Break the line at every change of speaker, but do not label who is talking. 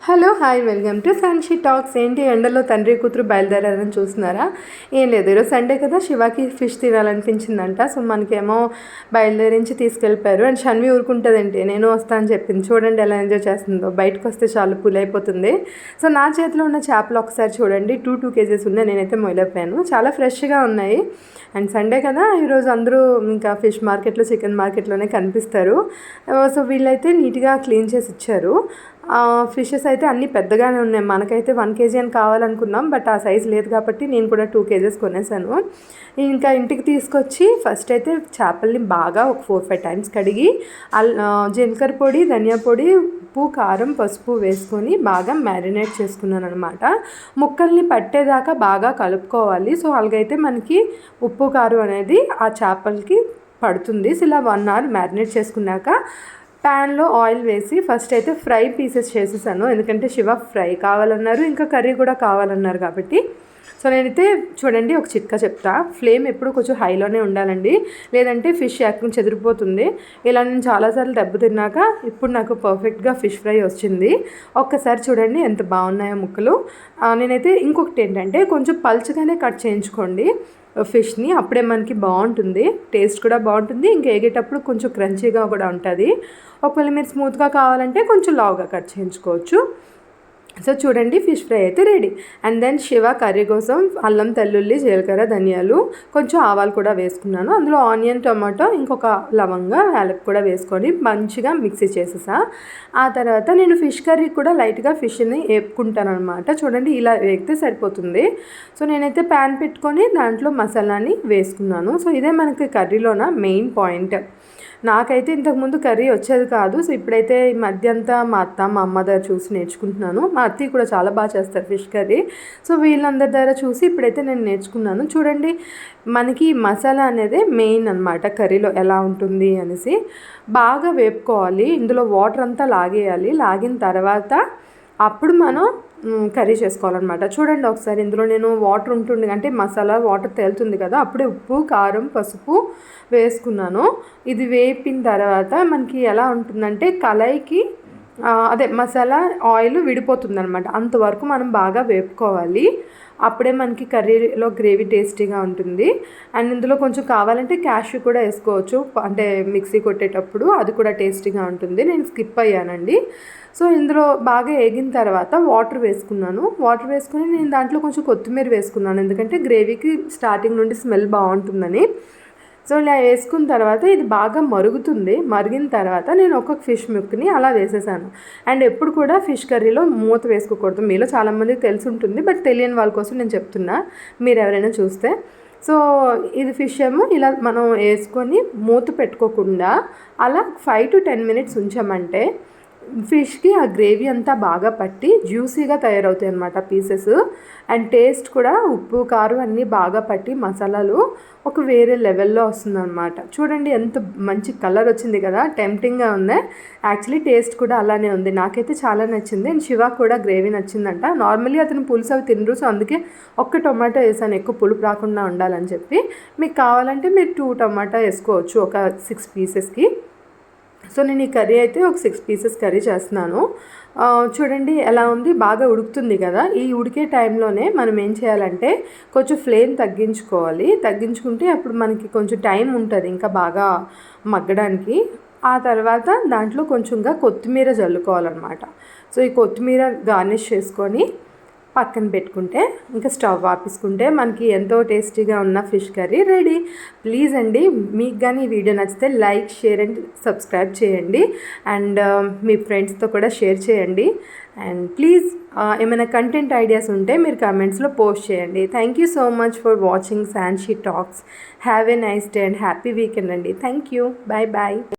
Hello hi welcome to Sunshee talks. ఏంటి ఎండలో తండ్రి కూతురు బయలుదేరారని చూస్తున్నారా? ఏం లేదు, ఈరోజు సండే కదా, శివాకి ఫిష్ తినాలనిపించిందంట. సో మనకేమో బయలుదేరించి తీసుకెళ్ళిపోయారు. అండ్ షన్వి ఊరుకుంటుందండి, నేను వస్తా అని చెప్పింది. చూడండి ఎలా ఎంజాయ్ చేస్తుందో. బయటకు వస్తే చాలా పూల్ అయిపోతుంది. సో నా చేతిలో ఉన్న చేపలు ఒకసారి చూడండి, 2 కేజెస్ ఉన్నాయి. నేనైతే మొయలేకపోయాను. చాలా ఫ్రెష్గా ఉన్నాయి. అండ్ సండే కదా, ఈరోజు అందరూ ఇంకా ఫిష్ మార్కెట్లో, చికెన్ మార్కెట్లోనే కనిపిస్తారు. సో వీళ్ళైతే నీట్గా క్లీన్ చేసి ఇచ్చారు. ఫిషెస్ అయితే అన్నీ పెద్దగానే ఉన్నాయి. మనకైతే 1 కేజీ అని కావాలనుకున్నాం, బట్ ఆ సైజ్ లేదు కాబట్టి నేను కూడా 2 కేజెస్ కొనేసాను. ఇంకా ఇంటికి తీసుకొచ్చి ఫస్ట్ అయితే చేపల్ని బాగా ఒక 4-5 టైమ్స్ కడిగి జీలకర్ర పొడి, ధనియా పొడి, ఉప్పు, కారం, పసుపు వేసుకొని బాగా మ్యారినేట్ చేసుకున్నాను అనమాట. ముక్కల్ని పట్టేదాకా బాగా కలుపుకోవాలి. సో అలాగైతే మనకి ఉప్పు, కారం అనేది ఆ చేపలకి పడుతుంది. సో ఇలా 1 అవర్ మ్యారినేట్ చేసుకున్నాక ప్యాన్లో ఆయిల్ వేసి ఫస్ట్ అయితే ఫ్రై పీసెస్ చేసేసాను. ఎందుకంటే శివ ఫ్రై కావాలన్నారు, ఇంకా కర్రీ కూడా కావాలన్నారు కాబట్టి. సో నేనైతే చూడండి, ఒక చిట్కా చెప్తా. ఫ్లేమ్ ఎప్పుడు కొంచెం హైలోనే ఉండాలండి, లేదంటే ఫిష్ ఏకం చెదిరిపోతుంది. ఇలా నేను చాలాసార్లు దెబ్బతిన్నాక ఇప్పుడు నాకు పర్ఫెక్ట్గా ఫిష్ ఫ్రై వచ్చింది. ఒక్కసారి చూడండి ఎంత బాగున్నాయో ముక్కలు. నేనైతే ఇంకొకటి ఏంటంటే, కొంచెం పల్చగానే కట్ చేయించుకోండి ఫిష్ని, అప్పుడే మనకి బాగుంటుంది, టేస్ట్ కూడా బాగుంటుంది. ఇంకా ఎగేటప్పుడు కొంచెం క్రంచీగా కూడా ఉంటుంది. ఒకవేళ మీరు స్మూత్గా కావాలంటే కొంచెం లావుగా కట్ చేయించుకోవచ్చు. సో చూడండి, ఫిష్ ఫ్రై అయితే రెడీ. అండ్ దెన్ శివ కర్రీ కోసం అల్లం, తెల్లుల్లి, జీలకర్ర, ధనియాలు, కొంచెం ఆవాలు కూడా వేసుకున్నాను. అందులో ఆనియన్, టొమాటో, ఇంకొక లవంగా, యాలక్ కూడా వేసుకొని మంచిగా మిక్సీ చేసేసా. ఆ తర్వాత నేను ఫిష్ కర్రీ కూడా లైట్గా ఫిష్ని వేపుకుంటాను అనమాట. చూడండి, ఇలా వేగితే సరిపోతుంది. సో నేనైతే ప్యాన్ పెట్టుకొని దాంట్లో మసాలాని వేసుకున్నాను. సో ఇదే మనకి కర్రీలోన మెయిన్ పాయింట్. నాకైతే ఇంతకుముందు కర్రీ వచ్చేది కాదు. సో ఇప్పుడైతే ఈ మధ్య అంతా మా అత్త, మా అమ్మ దగ్గర చూసి నేర్చుకుంటున్నాను. మా అత్తయ్య కూడా చాలా బాగా చేస్తారు ఫిష్ కర్రీ. సో వీళ్ళందరి దగ్గర చూసి ఇప్పుడైతే నేను నేర్చుకున్నాను. చూడండి, మనకి మసాలా అనేది మెయిన్ అనమాట కర్రీలో ఎలా ఉంటుంది అనేసి. బాగా వేపుకోవాలి, ఇందులో వాటర్ అంతా లాగేయాలి. లాగిన తర్వాత అప్పుడు మనం కర్రీ చేసుకోవాలన్నమాట. చూడండి ఒకసారి, ఇందులో నేను వాటర్ ఉంటుంది అంటే మసాలా వాటర్ తేలుతుంది కదా, అప్పుడే ఉప్పు, కారం, పసుపు వేసుకున్నాను. ఇది వేపిన తర్వాత మనకి ఎలా ఉంటుందంటే కళాయికి అదే మసాలా ఆయిల్ విడిపోతుంది అనమాట. అంతవరకు మనం బాగా వేపుకోవాలి. అప్పుడే మనకి కర్రీలో గ్రేవీ టేస్టీగా ఉంటుంది. అండ్ ఇందులో కొంచెం కావాలంటే క్యాష్యూ కూడా వేసుకోవచ్చు, అంటే మిక్సీ కొట్టేటప్పుడు అది కూడా టేస్టీగా ఉంటుంది. నేను స్కిప్ అయ్యానండి. సో ఇందులో బాగా వేగిన తర్వాత వాటర్ వేసుకున్నాను. వాటర్ వేసుకొని నేను దాంట్లో కొంచెం కొత్తిమీర వేసుకున్నాను, ఎందుకంటే గ్రేవీకి స్టార్టింగ్ నుండి స్మెల్ బాగుంటుందని. సో ఇలా వేసుకున్న తర్వాత ఇది బాగా మరుగుతుంది. మరిగిన తర్వాత నేను ఒక ఫిష్ ముక్కని అలా వేసేసాను. అండ్ ఎప్పుడు కూడా ఫిష్ కర్రీలో మూత వేసుకోకూడదు. మీలో చాలామందికి తెలిసి ఉంటుంది, బట్ తెలియని వాళ్ళ కోసం నేను చెప్తున్నా, మీరు ఎవరైనా చూస్తే. సో ఇది ఫిష్ ఏమో ఇలా మనం వేసుకొని మూత పెట్టుకోకుండా అలా 5 to 10 minutes ఉంచామంటే ఫిష్కి ఆ గ్రేవీ అంతా బాగా పట్టి జ్యూసీగా తయారవుతాయి అన్నమాట పీసెస్. అండ్ టేస్ట్ కూడా ఉప్పు, కారం అన్నీ బాగా పట్టి మసాలాలు ఒక వేరే లెవెల్లో వస్తుందన్నమాట. చూడండి ఎంత మంచి కలర్ వచ్చింది కదా, టెంప్టింగ్గా ఉంది. యాక్చువల్లీ టేస్ట్ కూడా అలానే ఉంది, నాకైతే చాలా నచ్చింది. అండ్ శివ కూడా గ్రేవీ నచ్చిందంట. నార్మల్లీ అతను పులుసు అవి తినరు, సో అందుకే ఒక్క టొమాటో వేసాను, ఎక్కువ పులుపు రాకుండా ఉండాలని చెప్పి. మీకు కావాలంటే మీరు 2 టొమాటో వేసుకోవచ్చు ఒక 6 పీసెస్కి. సో నేను ఈ కర్రీ అయితే ఒక 6 పీసెస్ కర్రీ చేస్తున్నాను. చూడండి ఎలా ఉంది, బాగా ఉడుకుతుంది కదా. ఈ ఉడికే టైంలోనే మనం ఏం చేయాలంటే కొంచెం ఫ్లేమ్ తగ్గించుకోవాలి. తగ్గించుకుంటే అప్పుడు మనకి కొంచెం టైం ఉంటుంది ఇంకా బాగా మగ్గడానికి. ఆ తర్వాత దాంట్లో కొంచెంగా కొత్తిమీర జల్లుకోవాలన్నమాట. సో ఈ కొత్తిమీర గార్నిష్ చేసుకొని పక్కన పెట్టుకుంటే ఇంకా స్టవ్ ఆపేసుకుంటే మనకి ఎంతో టేస్టీగా ఉన్న ఫిష్ కర్రీ రెడీ. ప్లీజ్ అండి, మీకు కానీ ఈ వీడియో నచ్చితే లైక్, షేర్ అండ్ సబ్స్క్రైబ్ చేయండి. అండ్ మీ ఫ్రెండ్స్తో కూడా షేర్ చేయండి. అండ్ ప్లీజ్ ఏమైనా కంటెంట్ ఐడియాస్ ఉంటే మీరు కామెంట్స్లో పోస్ట్ చేయండి. Thank you so much for watching Sunshee talks. Have a nice day and happy weekend అండి. Thank you. Bye bye.